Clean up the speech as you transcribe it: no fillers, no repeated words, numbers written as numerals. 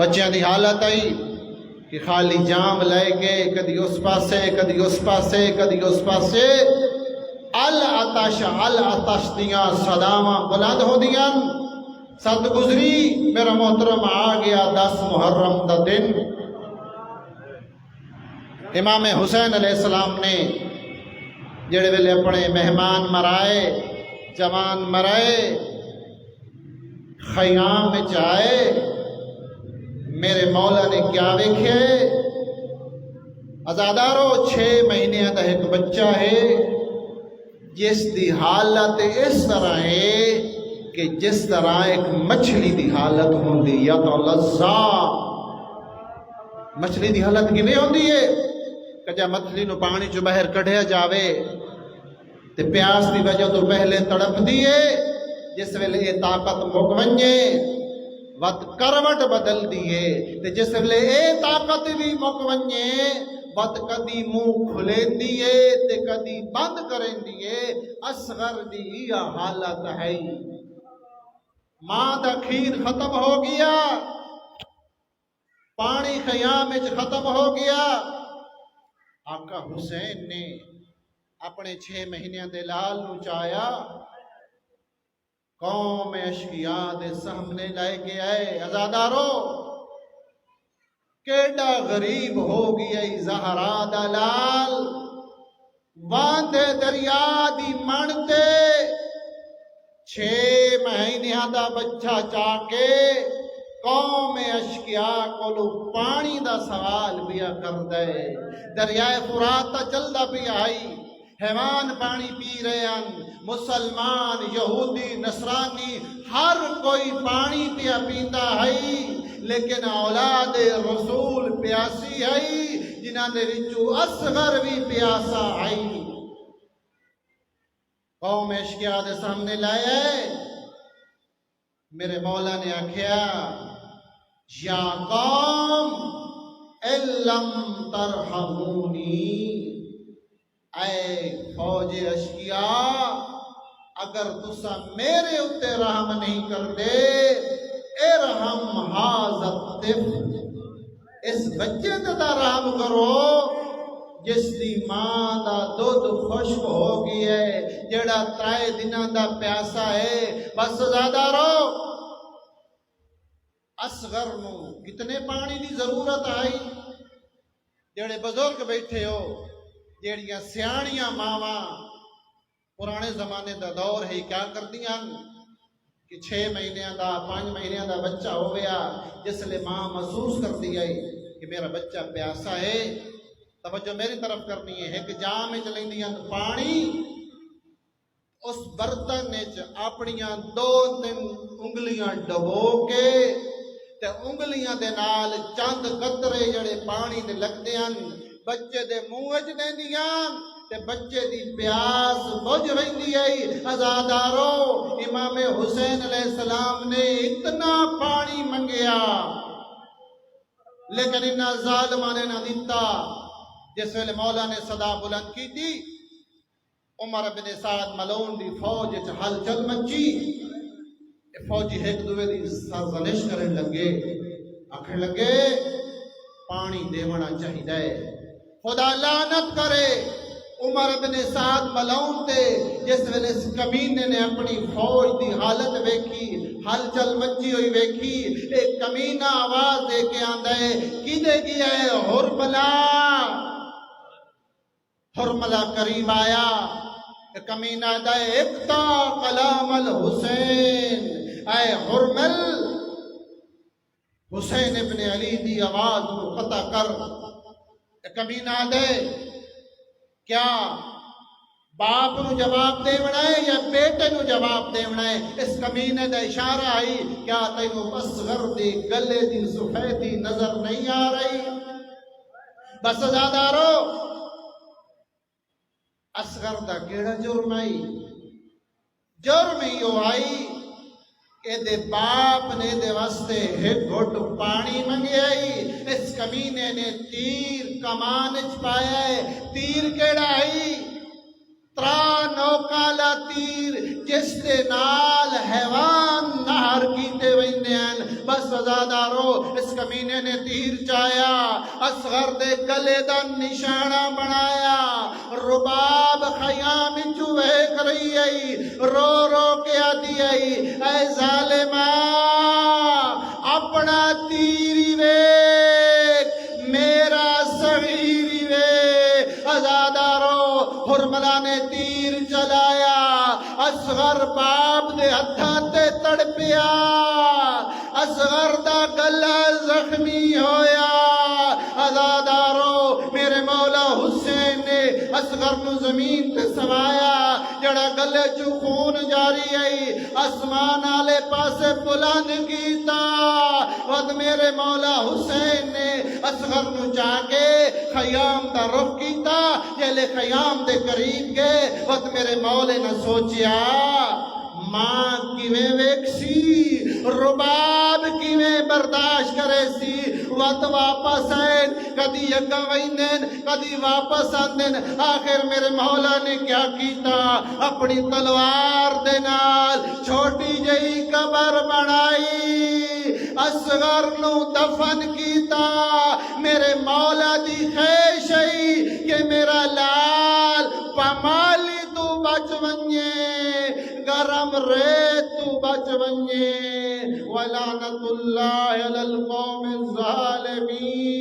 بچیاں دی حالت آئی کہ خالی جام لے کے کدی اس پاسے کدی اس پاسے کدی اس پاسے العطش دیاں صداواں بلند ہو دیاں. سد گزری میرا محترم آ گیا 10 محرم دا دن. امام حسین علیہ السلام نے جڑے ویلے اپنے مہمان مرائے جوان مرائے خیام میں آئے میرے مولا نے کیا ویکھے ازادارو 6 مہینے دا ایک بچہ ہے جس دی حالت اس طرح ہے کہ جس طرح ایک مچھلی دی حالت ہوندی یا تو لذا مچھلی دی حالت کیویں ہوندی ہے کہ جب مچھلی نو پانی چو باہر کڈھیا جاوے تے پیاس دی وجہ تو پہلے تڑپ دیے جس ویلے یہ طاقت مک ونجے وت کروٹ بدل دیے تے جس ویلے یہ طاقت بھی مک ونجے وت کدی منہ کھلے دیے تے کدی بند کریں دیے. اصغر دی یہ حالت ہے. ماں دا کھیر ختم ہو گیا پانی خیام وچ ختم ہو گیا. آقا حسین نے اپنے 6 مہینے دے لال نو چایا قوم اشقیاء دے سامنے لائے کے آئے ازادارو کیڑا غریب ہو گیا زہرا دا لال واندے دریا دی منتے 6 مہینے دا بچہ چاہ کے قوم اشقیاء کو پانی دا سوال بیا کر دے. دریائے فرات تا چلدا پی آئی حیوان پانی پی رہے ہیں مسلمان یہودی نصرانی ہر کوئی پانی پیا پیندا ہے لیکن اولاد رسول پیاسی ہے جنہاں دے وچوں اصغر بھی پیاسا ہے. قوم اشقیاء دے سامنے لائے میرے مولا نے آکھیا یا قوم علم ترحمونی اے فوج اشقیاء اگر تسا میرے اتے رحم نہیں کر دے ارحم ھذا الطفل اس بچے تے دا رحم کرو جس دی ماں دا دودھ خشک ہو گئی ہے جڑا 3 دنوں دا پیاسا ہے. بس زیادہ رو اصغر نو کتنے پانی دی ضرورت آئی. جڑے بزرگ بیٹھے ہو جڑیاں سیاڑیاں ماواں پرانے زمانے دا دور ہے کیا کردیاں کہ 6 مہینے دا 5 مہینے دا بچہ ہو گیا جس لئے ماں محسوس کر دی گئی کہ میرا بچہ پیاسا ہے. توجہ میری طرف کرنی ہے کہ جام میں چلیں دیاں پانی اس برتن وچ اپنیاں 2-3 انگلیاں ڈبو کے تے انگلیاں دے نال چند قطرے جڑے پانی دے لگدے ہیں بچے دے منہ وچ دیندیاں تے بچے دی پیاس بجھ ویندی ہے. ازادارو امام حسین علیہ السلام نے اتنا پانی منگیا لیکن انہاں ظالماں نے نہ دیتا. جس ویلے مولا نے صدا بلند کی تھی عمر بن سعد ملعون دی فوج وچ ہلچل مچی. فوجی ایک دوے دی سرزنش کرن لگے آکھن لگے پانی دیونا چاہیے خدا لعنت کرے عمر بن سعد ملعون تے جس ویلے اس کمینے نے اپنی فوج دی حالت ویکھی ہلچل مچی ہوئی ویکھی ایک کمینہ آواز دے کے آندا ہے کدے گیا ہے حرملہ قریب آیا کمینہ دے اقتا کلام الحسین اے حرمل حسین ابن علی دی آواز کو قطع کر. کمینہ دے کیا باپ نو جواب دیونا ہے یا بیٹے نو جواب دیونا ہے. اس کمینے دا اشارہ آئی کیا تینو اصغر دی گلے دی سفیدی نظر نہیں آ رہی. بس زیادہ رو اصغر دا کیڑا جرم آئی جرم ہی آئی اے دے باپ نے دے واسطے ایک گھٹ پانی منگے آئی. اس کمینے نے تیر کمان چ پایا ہے. تیر کیڑا آئی ترا نوکالا تیر جس دے نال حیوان نہر کیتے ویندے ہیں، بس ازادارو اس کمینے نے تیر چایا، اصغر دے گلے دا نشانہ بنایا، رباب خیام چوہے کری آئی، رو رو کے آدھی آئی اے ظالمہ اپنا تیری ویک میرا صغیری ویک۔ ازادارو حرملہ نے تیر چلایا، اصغر باپ دے ہتھاں تے تڑپیا، اصغر دا گلا زخمی ہویا۔ ازادارو میرے مولا حسین نے اصغر نو زمین تے سوایا، جڑا گلے چو خون جاری آئی، آسمان آلے پاسے بلند کیتا، ود میرے مولا حسین نے اصغر نو جا کے خیام دا رخ کیتا، جیلے خیام دے قریب گئے، ود میرے مولے نے سوچیا ماں کیویں ویک سی، رباب کیویں برداشت کرے سی، وقت واپس آئیں، کدی یکا ویندن کدی واپس آندن۔ آخر میرے مولا نے کیا کیتا، اپنی تلوار دے نال چھوٹی جئی قبر بنائی، اصغر نو دفن کیتا۔ میرے مولا دی خواہش ہے کہ میرا لال پامالی تو بچ ونجے، گرم ریت تو بچ ونجے، ولعنت اللہ علی القوم الظالمین۔